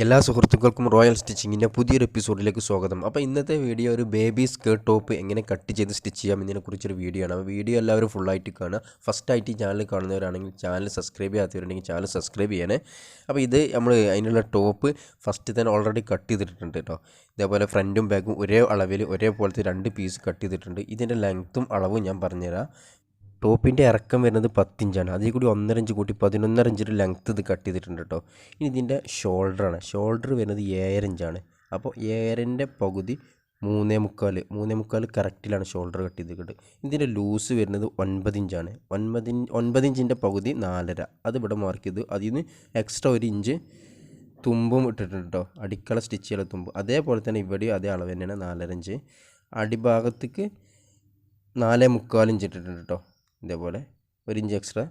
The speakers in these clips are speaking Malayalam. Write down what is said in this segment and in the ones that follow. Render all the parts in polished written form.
എല്ലാ സുഹൃത്തുക്കൾക്കും റോയൽ സ്റ്റിച്ചിങ്ങിൻ്റെ പുതിയൊരു എപ്പിസോഡിലേക്ക് സ്വാഗതം. അപ്പോൾ ഇന്നത്തെ വീഡിയോ ഒരു ബേബി സ്കേർട്ട് ടോപ്പ് എങ്ങനെ കട്ട് ചെയ്ത് സ്റ്റിച്ച് ചെയ്യാം എന്നതിനെക്കുറിച്ചൊരു വീഡിയോ ആണ്. അപ്പോൾ വീഡിയോ എല്ലാവരും ഫുള്ളായിട്ട് കാണുക. ഫസ്റ്റായിട്ട് ഈ ചാനൽ കാണുന്നവരാണെങ്കിൽ ചാനൽ സബ്സ്ക്രൈബ് ചെയ്യാത്തവരുണ്ടെങ്കിൽ ചാനൽ സബ്സ്ക്രൈബ് ചെയ്യണേ. അപ്പോൾ ഇത് നമ്മൾ അതിനുള്ള ടോപ്പ് ഫസ്റ്റ് തന്നെ ഓൾറെഡി കട്ട് ചെയ്തിട്ടുണ്ട് കേട്ടോ. ഇതേപോലെ ഫ്രണ്ടും ബാക്കും ഒരേ അളവിൽ ഒരേപോലത്തെ 2 പീസ് കട്ട് ചെയ്തിട്ടുണ്ട്. ഇതിൻ്റെ ലെങ്ത്തും അളവും ഞാൻ പറഞ്ഞുതരാം. ടോപ്പിൻ്റെ ഇറക്കം വരുന്നത് 10 ഇഞ്ചാണ്. അതിൽ കൂടി 1.5 ഇഞ്ച് കൂട്ടി 11.5 ഇഞ്ചിൻ്റെ ലെങ്ത്ത് ഇത് കട്ട് ചെയ്തിട്ടുണ്ട് കേട്ടോ. ഇനി ഇതിൻ്റെ ഷോൾഡറാണ്. ഷോൾഡർ വരുന്നത് 7.5 ഇഞ്ചാണ്. അപ്പോൾ 7.5ൻ്റെ പകുതി 3.25 കറക്റ്റിലാണ് ഷോൾഡർ കട്ട് ചെയ്തിട്ടുണ്ട്. ഇതിൻ്റെ ലൂസ് വരുന്നത് 9 ഇഞ്ചാണ്. 9 ഇഞ്ചിൻ്റെ പകുതി 4.5 അത് ഇവിടെ മാർക്ക് ചെയ്തു. അതിൽ നിന്ന് എക്സ്ട്രാ 1 ഇഞ്ച് തുമ്പും ഇട്ടിട്ടുണ്ട് കേട്ടോ. അടിക്കള സ്റ്റിച്ച് ചെയ്യാൻ തുമ്പ് അതേപോലെ തന്നെ ഇവിടെയും അതേ അളവ് തന്നെയാണ് 4.5 ഇഞ്ച്. അടിഭാഗത്തേക്ക് 4.25 ഇഞ്ച് ഇട്ടിട്ടുണ്ട് കേട്ടോ. ഇതേപോലെ 1 ഇഞ്ച് എക്സ്ട്രാ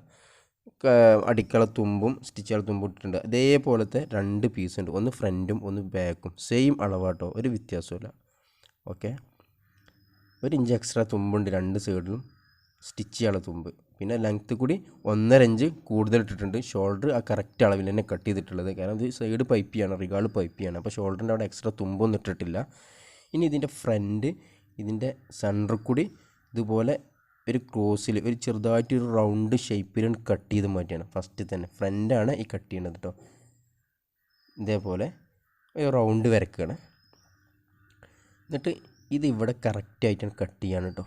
അടിക്കള തുമ്പും സ്റ്റിച്ച് ചെയ്യാൻ തുമ്പും ഇട്ടിട്ടുണ്ട്. അതേപോലത്തെ 2 പീസ് ഉണ്ട്, ഒന്ന് ഫ്രണ്ടും ഒന്ന് ബാക്കും. സെയിം അളവാട്ടോ, ഒരു വ്യത്യാസമില്ല. ഓക്കെ, 1 ഇഞ്ച് എക്സ്ട്രാ തുമ്പുണ്ട് 2 സൈഡിലും സ്റ്റിച്ച് ചെയ്യാനുള്ള തുമ്പ്. പിന്നെ ലെങ്ത്ത് കൂടി 1.5 ഇഞ്ച് കൂടുതൽ ഇട്ടിട്ടുണ്ട്. ഷോൾഡർ ആ കറക്റ്റ് അളവിൽ തന്നെ കട്ട് ചെയ്തിട്ടുള്ളത്. കാരണം ഇത് സൈഡ് പൈപ്പിയാണ്, റിഗാൾ പൈപ്പിയാണ്. അപ്പോൾ ഷോൾഡറിൻ്റെ അവിടെ എക്സ്ട്രാ തുമ്പൊന്നും ഇട്ടിട്ടില്ല. ഇനി ഇതിൻ്റെ ഫ്രണ്ട്, ഇതിൻ്റെ സെൻറ്ററിൽ കൂടി ഇതുപോലെ ഒരു ക്രോസിൽ ഒരു ചെറുതായിട്ടൊരു റൗണ്ട് ഷേപ്പിലാണ് കട്ട് ചെയ്ത് മാറ്റിയാണ്. ഫസ്റ്റ് തന്നെ ഫ്രണ്ടാണ് ഈ കട്ട് ചെയ്യണത് കേട്ടോ. ഇതേപോലെ ഒരു റൗണ്ട് വരക്കുകയാണ്. എന്നിട്ട് ഇത് ഇവിടെ കറക്റ്റായിട്ടാണ് കട്ട് ചെയ്യാണ് കേട്ടോ.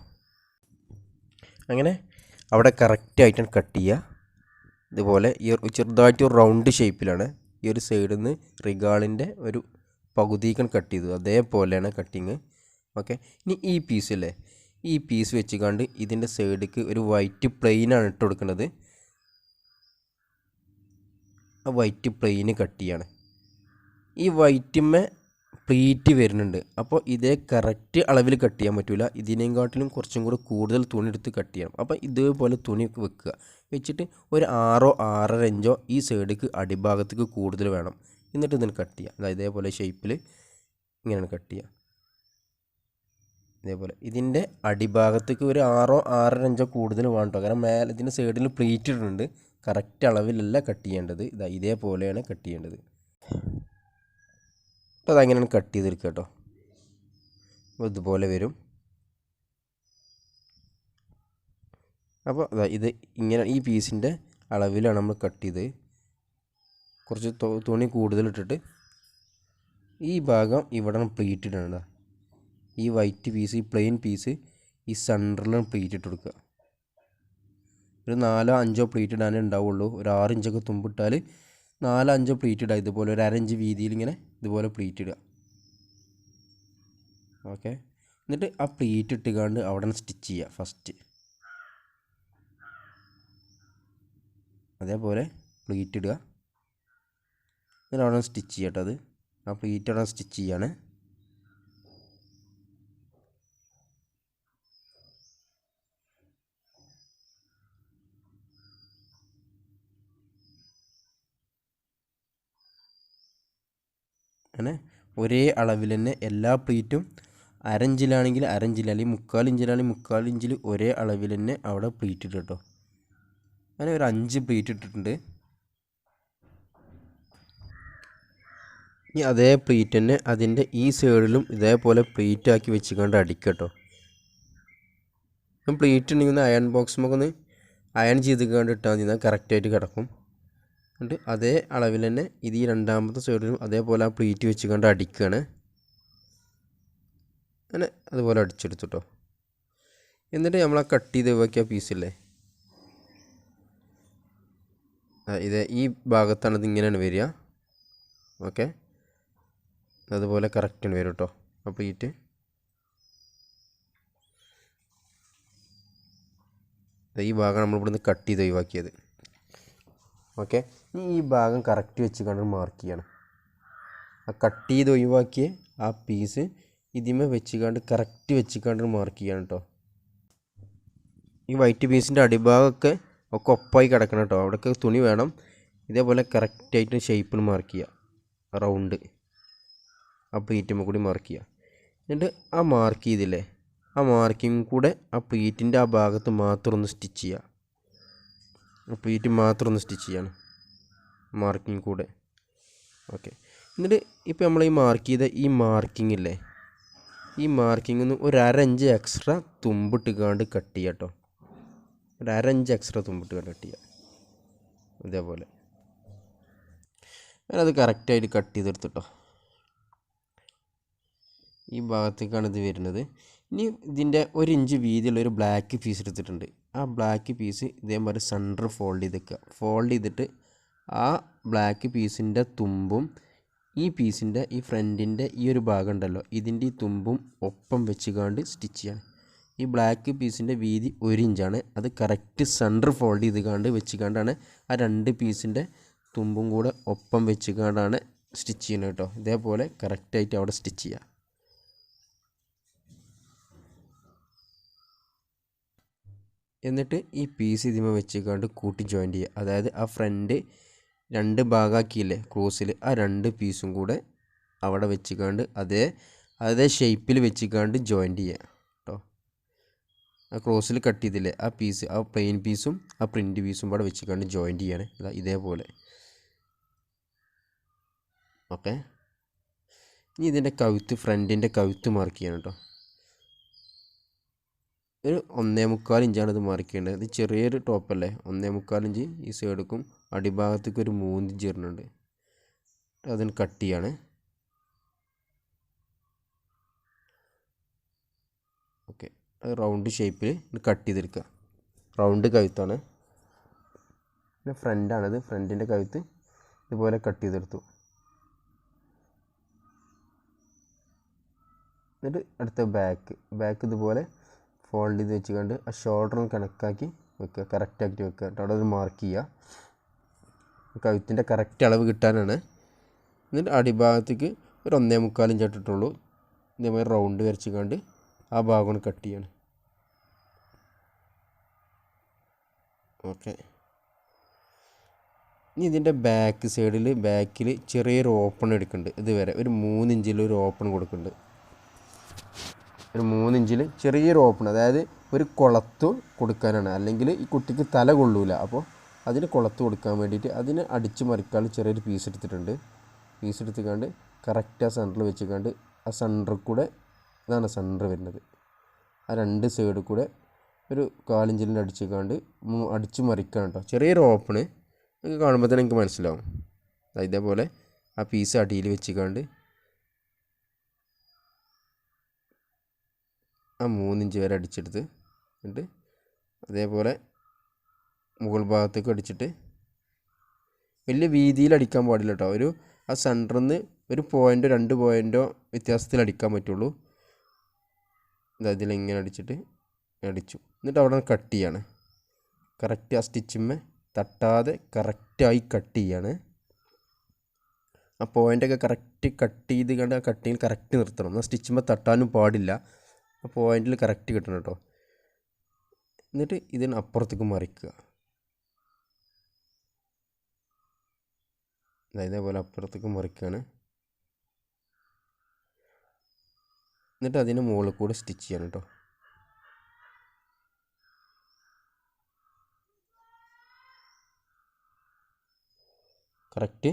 അങ്ങനെ അവിടെ കറക്റ്റായിട്ടാണ് കട്ട് ചെയ്യുക. ഇതുപോലെ ഈ ചെറുതായിട്ട് ഒരു റൗണ്ട് ഷേപ്പിലാണ് ഈ ഒരു സൈഡിൽ നിന്ന് റിഗാളിൻ്റെ ഒരു പകുതിക്കാണ് കട്ട് ചെയ്തത്. അതേപോലെയാണ് കട്ടിങ്. ഓക്കെ, ഇനി ഈ പീസില്ലേ, ഈ പീസ് വെച്ചുകൊണ്ട് ഇതിൻ്റെ സൈഡിലേക്ക് ഒരു വൈറ്റ് പ്ലെയിനാണ് ഇട്ട് കൊടുക്കുന്നത്. ആ വൈറ്റ് പ്ലെയിന് കട്ട് ചെയ്യാണ്. ഈ വൈറ്റിന്മേ പ്ലീറ്റ് വരുന്നുണ്ട്. അപ്പോൾ ഇതേ കറക്റ്റ് അളവിൽ കട്ട് ചെയ്യാൻ പറ്റില്ല. ഇതിനെക്കാട്ടിലും കുറച്ചും കൂടെ കൂടുതൽ തുണി എടുത്ത് കട്ട് ചെയ്യണം. അപ്പോൾ ഇതേപോലെ തുണി വെക്കുക. വെച്ചിട്ട് ഒരു 6-6.5 ഇഞ്ചോ ഈ സൈഡിലേക്ക് അടിഭാഗത്തേക്ക് കൂടുതൽ വേണം. എന്നിട്ട് ഇതിന് കട്ട് ചെയ്യുക. അതായത് ഇതേപോലെ ഷേപ്പിൽ ഇങ്ങനെയാണ് കട്ട് ചെയ്യുക. ഇതേപോലെ ഇതിൻ്റെ അടിഭാഗത്തേക്ക് ഒരു 6-6.5 ഇഞ്ചോ കൂടുതൽ വേണം കേട്ടോ. കാരണം മേലെ ഇതിൻ്റെ സൈഡിൽ പ്ലീറ്റ് ഇടുന്നുണ്ട്. കറക്റ്റ് അളവിലല്ല കട്ട് ചെയ്യേണ്ടത്. ഇതേപോലെയാണ് കട്ട് ചെയ്യേണ്ടത്. അപ്പോൾ അതങ്ങനെയാണ് കട്ട് ചെയ്തെടുക്കുക കേട്ടോ. അപ്പോൾ ഇതുപോലെ വരും. അപ്പോൾ ഇത് ഇങ്ങനെ ഈ പീസിൻ്റെ അളവിലാണ് നമ്മൾ കട്ട് ചെയ്ത്. കുറച്ച് തുണി കൂടുതലിട്ടിട്ട് ഈ ഭാഗം ഇവിടെ പ്ലീറ്റ് ഇടേണ്ട. ഈ വൈറ്റ് പീസ്, ഈ പ്ലെയിൻ പീസ് ഈ സെൻറ്ററിലാണ് പ്ലീറ്റ് ഇട്ട് കൊടുക്കുക. ഒരു 4-5 പ്ലീറ്റ് ഇടാനേ ഉണ്ടാവുള്ളൂ. ഒരു 6 ഇഞ്ചൊക്കെ തുമ്പിട്ടാൽ 4-5 പ്ലീറ്റ് ഇടുക. ഇതുപോലെ ഒരു 1/2 ഇഞ്ച് വീതിയിൽ ഇങ്ങനെ ഇതുപോലെ പ്ലീറ്റ് ഇടുക. ഓക്കെ, എന്നിട്ട് ആ പ്ലീറ്റ് ഇട്ടുകൊണ്ട് അവിടെ സ്റ്റിച്ച് ചെയ്യുക ഫസ്റ്റ്. അതേപോലെ പ്ലീറ്റ് ഇടുക, എന്നിട്ട് അവിടെ സ്റ്റിച്ച് ചെയ്യട്ടെ. അത് ആ പ്ലീറ്റ് അവിടെ സ്റ്റിച്ച് ചെയ്യാണ്. അങ്ങനെ ഒരേ അളവിൽ തന്നെ എല്ലാ പ്ലീറ്റും 1/2 ഇഞ്ചിലാണെങ്കിൽ 1/2 ഇഞ്ചിൽ, അല്ലെങ്കിൽ 3/4 ഇഞ്ചിലാണെങ്കിൽ 3/4 ഇഞ്ചിൽ ഒരേ അളവിൽ തന്നെ അവിടെ പ്ലീറ്റ് ഇട്ട് കേട്ടോ. അങ്ങനെ ഒരു 5 പ്ലീറ്റ് ഇട്ടിട്ടുണ്ട്. ഇനി അതേ പ്ലീറ്റ് തന്നെ അതിൻ്റെ ഈ സൈഡിലും ഇതേപോലെ പ്ലീറ്റ് ആക്കി വെച്ചുകൊണ്ട് അടിക്കട്ടോ. പ്ലീറ്റ് ഉണ്ടെങ്കിൽ ഒന്ന് അയൺ ബോക്സുമൊക്കെ ഒന്ന് അയൺ ചെയ്ത് കൊണ്ട് ഇട്ടാൽ മതി, എന്നാൽ കറക്റ്റായിട്ട് കിടക്കും. എന്നിട്ട് അതേ അളവിൽ തന്നെ ഇത് ഈ രണ്ടാമത്തെ സൈഡിലും അതേപോലെ ആ പ്ലീറ്റ് വെച്ച് കൊണ്ട് അടിക്കുകയാണ്. അങ്ങനെ അതുപോലെ അടിച്ചെടുത്തു കേട്ടോ. എന്നിട്ട് നമ്മൾ ആ കട്ട് ചെയ്ത് ഒഴിവാക്കിയ പീസില്ലേ, ഇത് ഈ ഭാഗത്താണ് ഇതിങ്ങനെയാണ് വരിക. ഓക്കെ, അതുപോലെ കറക്റ്റാണ് വരും കേട്ടോ ആ പ്ലീറ്റ്. ഈ ഭാഗം നമ്മളിവിടുന്ന് കട്ട് ചെയ്ത് ഒഴിവാക്കിയത്. ഓക്കെ, ഈ ഭാഗം കറക്റ്റ് വെച്ച് കണ്ട് മാർക്ക് ചെയ്യണം. ആ കട്ട് ചെയ്ത് ഒഴിവാക്കിയ ആ പീസ് ഇതിമേ വെച്ച് കണ്ട് കറക്റ്റ് വെച്ച് കണ്ട് മാർക്ക് ചെയ്യണം കേട്ടോ. ഈ വൈറ്റ് പീസിൻ്റെ അടിഭാഗമൊക്കെ ഒപ്പായി കിടക്കണം കേട്ടോ. അവിടെയൊക്കെ തുണി വേണം. ഇതേപോലെ കറക്റ്റായിട്ട് ഷേപ്പിൽ മാർക്ക് ചെയ്യുക. റൗണ്ട് ആ പ്ലീറ്റുമ്പോൾ കൂടി മാർക്ക് ചെയ്യുക. എന്നിട്ട് ആ മാർക്ക് ചെയ്തില്ലേ, ആ മാർക്കിങ് കൂടെ ആ പ്ലീറ്റിൻ്റെ ആ ഭാഗത്ത് മാത്രം ഒന്ന് സ്റ്റിച്ച് ചെയ്യുക. പ്ലീറ്റ് മാത്രം ഒന്ന് സ്റ്റിച്ച് ചെയ്യണം മാർക്കിങ് കൂടെ. ഓക്കെ, എന്നിട്ട് ഇപ്പോൾ നമ്മൾ ഈ മാർക്ക് ചെയ്ത ഈ മാർക്കിംഗ് ഇല്ലേ, ഈ മാർക്കിംഗ് ഒന്ന് ഒരു അരഞ്ച് എക്സ്ട്രാ തുമ്പിട്ടുകാണ്ട് കട്ട് ചെയ്യുക കേട്ടോ. ഒരു അരഞ്ച് എക്സ്ട്രാ തുമ്പിട്ടുകാണ്ട് കട്ട് ചെയ്യുക. ഇതേപോലെ ഞാനത് കറക്റ്റായിട്ട് കട്ട് ചെയ്തെടുത്തിട്ടോ. ഈ ഭാഗത്തേക്കാണ് ഇത് വരുന്നത്. ഇനി ഇതിൻ്റെ 1 ഇഞ്ച് വീതിയുള്ളൊരു ബ്ലാക്ക് പീസ് എടുത്തിട്ടുണ്ട്. ആ ബ്ലാക്ക് പീസ് ഇതേമാതിരി സെൻറ്റർ ഫോൾഡ് ചെയ്ത് വെക്കുക. ഫോൾഡ് ചെയ്തിട്ട് ആ ബ്ലാക്ക് പീസിൻ്റെ തുമ്പും ഈ പീസിൻ്റെ ഈ ഫ്രണ്ടിൻ്റെ ഈ ഒരു ഭാഗം ഉണ്ടല്ലോ, ഇതിൻ്റെ ഈ തുമ്പും ഒപ്പം വെച്ചുകാണ്ട് സ്റ്റിച്ച് ചെയ്യണം. ഈ ബ്ലാക്ക് പീസിൻ്റെ വീതി 1 ഇഞ്ചാണ്. അത് കറക്റ്റ് സെൻറ്റർ ഫോൾഡ് ചെയ്തുകാണ്ട് വെച്ചുകാണ്ടാണ് ആ 2 പീസിൻ്റെ തുമ്പും കൂടെ ഒപ്പം വെച്ചുകാണ്ടാണ് സ്റ്റിച്ച് ചെയ്യുന്നത് കേട്ടോ. ഇതേപോലെ കറക്റ്റായിട്ട് അവിടെ സ്റ്റിച്ച് ചെയ്യുക. എന്നിട്ട് ഈ പീസ് ഇതിമ വെച്ചുകൊണ്ട് കൂട്ടി ജോയിൻറ്റ് ചെയ്യുക. അതായത് ആ ഫ്രണ്ട് 2 ഭാഗമാക്കിയില്ലേ ക്രോസിൽ, ആ 2 പീസും കൂടെ അവിടെ വെച്ചുകൊണ്ട് അതേ ഷേപ്പിൽ വെച്ചുകൊണ്ട് ജോയിൻറ്റ് ചെയ്യുക കേട്ടോ. ആ ക്രോസിൽ കട്ട് ചെയ്തില്ലേ ആ പീസ്, ആ പ്ലെയിൻ പീസും ആ പ്രിൻറ്റ് പീസും കൂടെ വെച്ചുകൊണ്ട് ജോയിൻറ്റ് ചെയ്യാണ്. ഇതേപോലെ. ഓക്കെ. ഇനി ഇതിൻ്റെ ഫ്രണ്ടിൻ്റെ കഴുത്ത് മാർക്ക് ചെയ്യണം കേട്ടോ. ഒരു 1.25 ഇഞ്ചാണ് ഇത് മാർക്ക് ചെയ്യേണ്ടത്. ഇത് ചെറിയൊരു ടോപ്പല്ലേ, 1.25 ഇഞ്ച് ഈ സൈഡിക്കും അടിഭാഗത്തേക്ക് ഒരു 3 ഇഞ്ച് വരുന്നുണ്ട്. അതിന് കട്ട് ചെയ്യാണ്. ഓക്കെ. അത് റൗണ്ട് ഷേപ്പിൽ കട്ട് ചെയ്തെടുക്കുക. റൗണ്ട് കഴുത്താണ്. പിന്നെ ഫ്രണ്ടാണിത്, ഫ്രണ്ടിൻ്റെ കഴുത്ത് ഇതുപോലെ കട്ട് ചെയ്തെടുത്തു. എന്നിട്ട് അടുത്ത ബാക്ക് ഇതുപോലെ ഫോൾഡ് ചെയ്ത് വെച്ചുകൊണ്ട് ആ ഷോൾഡറും കണക്കാക്കി വെക്കുക, കറക്റ്റാക്കി വെക്കുക. അവിടെ ഒരു മാർക്ക് ചെയ്യുക. കഴുത്തിൻ്റെ കറക്റ്റ് അളവ് കിട്ടാനാണ്. എന്നിട്ട് അടിഭാഗത്തേക്ക് ഒരു 1.25 ഇഞ്ച് ഇട്ടിട്ടുള്ളൂ. ഇതേമാതിരി റൗണ്ട് വരച്ചുകൊണ്ട് ആ ഭാഗം കട്ട് ചെയ്യണം. ഓക്കെ. ഇനി ഇതിൻ്റെ ബാക്ക് സൈഡിൽ ബാക്കിൽ ചെറിയൊരു ഓപ്പൺ എടുക്കുന്നുണ്ട്. ഇതുവരെ ഒരു 3 ഇഞ്ചിലൊരു ഓപ്പൺ കൊടുക്കുന്നുണ്ട്. ഒരു 3 ഇഞ്ചിൽ ചെറിയൊരു ഓപ്പൺ, അതായത് ഒരു കുളത്ത് കൊടുക്കാനാണ്. അല്ലെങ്കിൽ ഈ കുട്ടിക്ക് തല കൊള്ളൂല. അപ്പോൾ അതിന് കുളത്ത് കൊടുക്കാൻ വേണ്ടിയിട്ട് അതിന് അടിച്ച് മറിക്കാൻ ചെറിയൊരു പീസ് എടുത്തിട്ടുണ്ട്. പീസ് എടുത്തുകൊണ്ട് കറക്റ്റ് ആ സെൻറ്ററിൽ വെച്ചുകൊണ്ട് ആ സെൻറ്ററിൽ കൂടെ, ഇതാണ് സെൻറ്റർ വരുന്നത്, ആ 2 സൈഡിൽ കൂടെ ഒരു 1/4 ഇഞ്ചിൽ അടിച്ച് മറിക്കണം കേട്ടോ. ചെറിയൊരു ഓപ്പണ് നിങ്ങൾക്ക് കാണുമ്പോൾ തന്നെ എനിക്ക് മനസ്സിലാവും. ഇതേപോലെ ആ പീസ് അടിയിൽ വെച്ചുകൊണ്ട് ആ 3 ഇഞ്ച് വരെ അടിച്ചെടുത്ത്, എന്നിട്ട് അതേപോലെ മുകൾ ഭാഗത്തേക്ക് അടിച്ചിട്ട് വലിയ വീതിയിൽ അടിക്കാൻ പാടില്ല കേട്ടോ. ആ സെൻറ്ററിൽ നിന്ന് ഒരു പോയിൻറ്റോ 2 പോയിൻറ്റോ വ്യത്യാസത്തിൽ അടിക്കാൻ പറ്റുള്ളൂ. ഇതിലിങ്ങനെ അടിച്ചിട്ട് അടിച്ചു. എന്നിട്ട് അവിടെ കട്ട് ചെയ്യാണ്. കറക്റ്റ് ആ സ്റ്റിച്ചിന്മേ തട്ടാതെ കറക്റ്റായി കട്ട് ചെയ്യാണ്. ആ പോയിൻ്റൊക്കെ കറക്റ്റ് കട്ട് ചെയ്ത് കണ്ട് ആ കട്ടിങ് കറക്റ്റ് നിർത്തണം. എന്നാൽ സ്റ്റിച്ചിന്മേ തട്ടാനും പാടില്ല. ആ പോയിൻറ്റിൽ കറക്റ്റ് കിട്ടണം കേട്ടോ. എന്നിട്ട് ഇതിന് അപ്പുറത്തേക്ക് മറിക്കുക. ഇതേപോലെ അപ്പുറത്തേക്ക് മറിക്കുകയാണ്. എന്നിട്ട് അതിന് മുകളിൽ കൂടെ സ്റ്റിച്ച് ചെയ്യണം കേട്ടോ. കറക്റ്റ്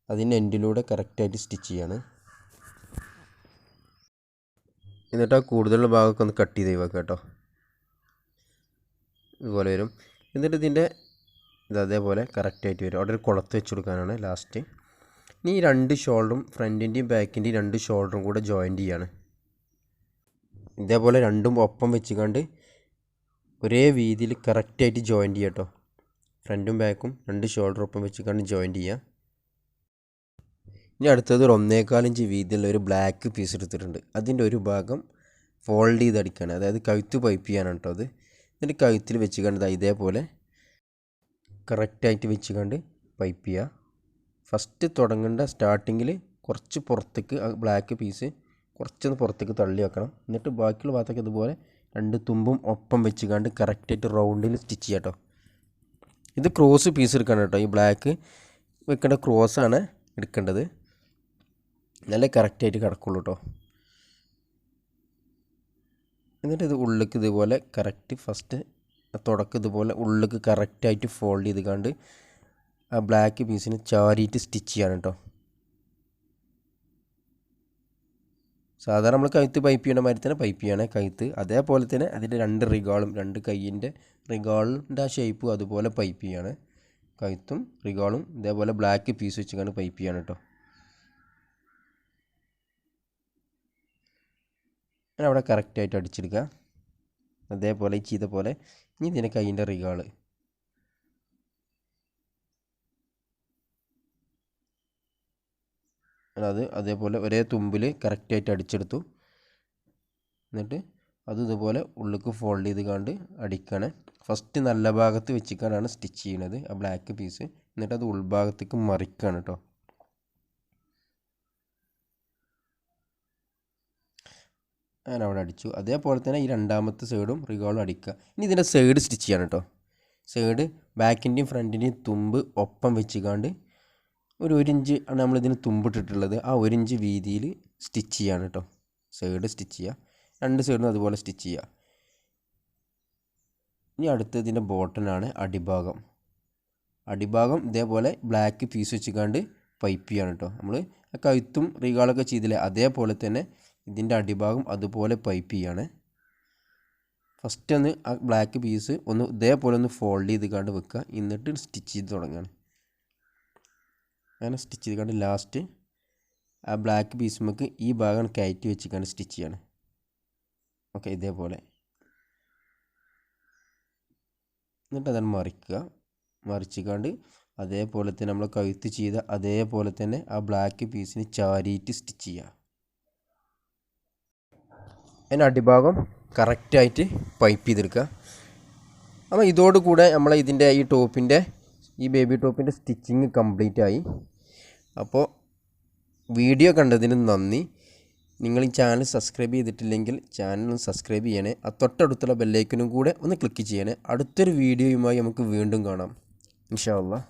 അതിൻ്റെ എൻഡിലൂടെ കറക്റ്റായിട്ട് സ്റ്റിച്ച് ചെയ്യാണ്. എന്നിട്ട് ആ കൂടുതലുള്ള ഭാഗമൊക്കെ ഒന്ന് കട്ട് ചെയ്ത് ഒഴിവാക്കുക കേട്ടോ. ഇതുപോലെ വരും. എന്നിട്ട് ഇതിൻ്റെ അതേപോലെ കറക്റ്റായിട്ട് വരും. അവിടെ ഒരു കുളത്ത് വെച്ച് കൊടുക്കാനാണ് ലാസ്റ്റ്. ഇനി ഈ 2 ഷോൾഡറും ഫ്രണ്ടിൻ്റെയും ബാക്കിൻ്റെയും 2 ഷോൾഡറും കൂടെ ജോയിൻറ്റ് ചെയ്യാണ്. ഇതേപോലെ രണ്ടും ഒപ്പം വെച്ചുകൊണ്ട് ഒരേ വീതിയിൽ കറക്റ്റായിട്ട് ജോയിൻറ്റ് ചെയ്യുക കേട്ടോ. ഫ്രണ്ടും ബാക്കും 2 ഷോൾഡർ ഒപ്പം വെച്ചുകൊണ്ട് ജോയിൻറ്റ് ചെയ്യുക. ഇനി അടുത്തത് ഒരു 1.25 ഇഞ്ച് വീതിയുള്ള ഒരു ബ്ലാക്ക് പീസ് എടുത്തിട്ടുണ്ട്. അതിൻ്റെ ഒരു ഭാഗം ഫോൾഡ് ചെയ്ത് അടിക്കുകയാണ്. അതായത് കഴുത്ത് പൈപ്പ് ചെയ്യാനാണ് കേട്ടോ അത്. എന്നിട്ട് കഴുത്തിൽ വെച്ചുകൊണ്ട് ഇതേപോലെ കറക്റ്റായിട്ട് വെച്ചുകൊണ്ട് പൈപ്പ് ചെയ്യുക. ഫസ്റ്റ് തുടങ്ങേണ്ട സ്റ്റാർട്ടിങ്ങിൽ കുറച്ച് പുറത്തേക്ക് ആ ബ്ലാക്ക് പീസ് കുറച്ചൊന്ന് പുറത്തേക്ക് തള്ളി വെക്കണം. എന്നിട്ട് ബാക്കിയുള്ള ഭാഗത്തൊക്കെ ഇതുപോലെ 2 തുമ്പും ഒപ്പം വെച്ചുകൊണ്ട് കറക്റ്റായിട്ട് റൗണ്ടിൽ സ്റ്റിച്ച് ചെയ്യാം കേട്ടോ. ഇത് ക്രോസ് പീസ് എടുക്കണം കേട്ടോ. ഈ ബ്ലാക്ക് വെക്കേണ്ട ക്രോസാണ് എടുക്കേണ്ടത്. നല്ല കറക്റ്റായിട്ട് കിടക്കുള്ളൂ കേട്ടോ. എന്നിട്ട് ഇത് ഉള്ളിലേക്ക് ഇതുപോലെ കറക്റ്റ് ഫസ്റ്റ് തുടക്കം ഇതുപോലെ ഉള്ളിലേക്ക് കറക്റ്റായിട്ട് ഫോൾഡ് ചെയ്തുകൊണ്ട് ആ ബ്ലാക്ക് പീസിന് ചാരിയിട്ട് സ്റ്റിച്ച് ചെയ്യാണ് കേട്ടോ. സാധാരണ നമ്മൾ കഴുത്ത് പൈപ്പ് ചെയ്യണ മാതിരി തന്നെ പൈപ്പ് ചെയ്യണേ കഴുത്ത്. അതേപോലെ തന്നെ അതിൻ്റെ 2 റിഗാളും 2 കൈയിൻ്റെ റിഗാളിൻ്റെ ആ ഷേപ്പും അതുപോലെ പൈപ്പ് ചെയ്യാണ്. കഴുത്തും റിഗാളും ഇതേപോലെ ബ്ലാക്ക് പീസ് വെച്ചിട്ടാണ് പൈപ്പ് ചെയ്യാണ് കേട്ടോ. ഞാൻ അവിടെ കറക്റ്റായിട്ട് അടിച്ചെടുക്കുക. അതേപോലെ ചെയ്ത പോലെ ഇനി ഇതിൻ്റെ കൈയിൻ്റെ റിഗാള് അതേപോലെ ഒരേ തുമ്പിൽ കറക്റ്റായിട്ട് അടിച്ചെടുത്തു. എന്നിട്ട് ഇതുപോലെ ഉള്ളിലേക്ക് ഫോൾഡ് ചെയ്ത് കണ്ട് അടിക്കണേ. ഫസ്റ്റ് നല്ല ഭാഗത്ത് വെച്ചിട്ടാണ് സ്റ്റിച്ച് ചെയ്യണത് ആ ബ്ലാക്ക് പീസ്. എന്നിട്ട് അത് ഉൾഭാഗത്തേക്ക് മറിക്കുകയാണ് കേട്ടോ. ഞാൻ അവിടെ അടിച്ചു. അതേപോലെ തന്നെ ഈ രണ്ടാമത്തെ സൈഡും റിഗോളും അടിക്കുക. ഇനി ഇതിൻ്റെ സൈഡ് സ്റ്റിച്ച് ചെയ്യണം കേട്ടോ. സൈഡ് ബാക്കിൻ്റെയും ഫ്രണ്ടിൻ്റെയും തുമ്പ് ഒപ്പം വെച്ചിക്കാണ്ട് ഒരു 1 ഇഞ്ച് ആണ് നമ്മളിതിന് തുമ്പിട്ടിട്ടുള്ളത്. ആ 1 ഇഞ്ച് വീതിയിൽ സ്റ്റിച്ച് ചെയ്യാണ് കേട്ടോ. സൈഡ് സ്റ്റിച്ച് ചെയ്യുക. 2 സൈഡിനും അതുപോലെ സ്റ്റിച്ച് ചെയ്യുക. ഇനി അടുത്തതിൻ്റെ ബോട്ടനാണ് അടിഭാഗം. അടിഭാഗം ഇതേപോലെ ബ്ലാക്ക് പീസ് വെച്ചിക്കാണ്ട് പൈപ്പ് ചെയ്യാണ് കേട്ടോ. നമ്മൾ കഴുത്തും റിഗാളൊക്കെ ചെയ്തില്ലേ അതേപോലെ തന്നെ ഇതിൻ്റെ അടിഭാഗം അതുപോലെ പൈപ്പ് ചെയ്യാണ്. ഫസ്റ്റ് ഒന്ന് ആ ബ്ലാക്ക് പീസ് ഒന്ന് ഇതേപോലെ ഒന്ന് ഫോൾഡ് ചെയ്ത് കണ്ട് വെക്കുക. എന്നിട്ട് സ്റ്റിച്ച് ചെയ്ത് തുടങ്ങുകയാണ്. അങ്ങനെ സ്റ്റിച്ച് ചെയ്ത് കണ്ട് ലാസ്റ്റ് ആ ബ്ലാക്ക് പീസ് നമുക്ക് ഈ ഭാഗം കയറ്റി വെച്ചിട്ടാണ് സ്റ്റിച്ച് ചെയ്യാണ്. ഓക്കെ, ഇതേപോലെ. എന്നിട്ട് അതാണ് മറിക്കുക. മറിച്ചിക്കാണ്ട് അതേപോലെ തന്നെ നമ്മൾ കഴുത്ത് ചെയ്ത അതേപോലെ തന്നെ ആ ബ്ലാക്ക് പീസിന് ചാരിയിട്ട് സ്റ്റിച്ച് ചെയ്യുക. അതിന് അടിഭാഗം കറക്റ്റായിട്ട് പൈപ്പ് ചെയ്തെടുക്കുക. അപ്പോൾ ഇതോടുകൂടെ നമ്മൾ ഇതിൻ്റെ ഈ ബേബി ടോപ്പിൻ്റെ സ്റ്റിച്ചിങ് കംപ്ലീറ്റ് ആയി. അപ്പോൾ വീഡിയോ കണ്ടതിന് നന്ദി. നിങ്ങൾ ഈ ചാനൽ സബ്സ്ക്രൈബ് ചെയ്തിട്ടില്ലെങ്കിൽ ചാനൽ സബ്സ്ക്രൈബ് ചെയ്യണേ. ആ തൊട്ടടുത്തുള്ള ബെല്ലൈക്കനും കൂടെ ഒന്ന് ക്ലിക്ക് ചെയ്യണേ. അടുത്തൊരു വീഡിയോയുമായി നമുക്ക് വീണ്ടും കാണാം ഇൻഷാ അല്ലാഹ്.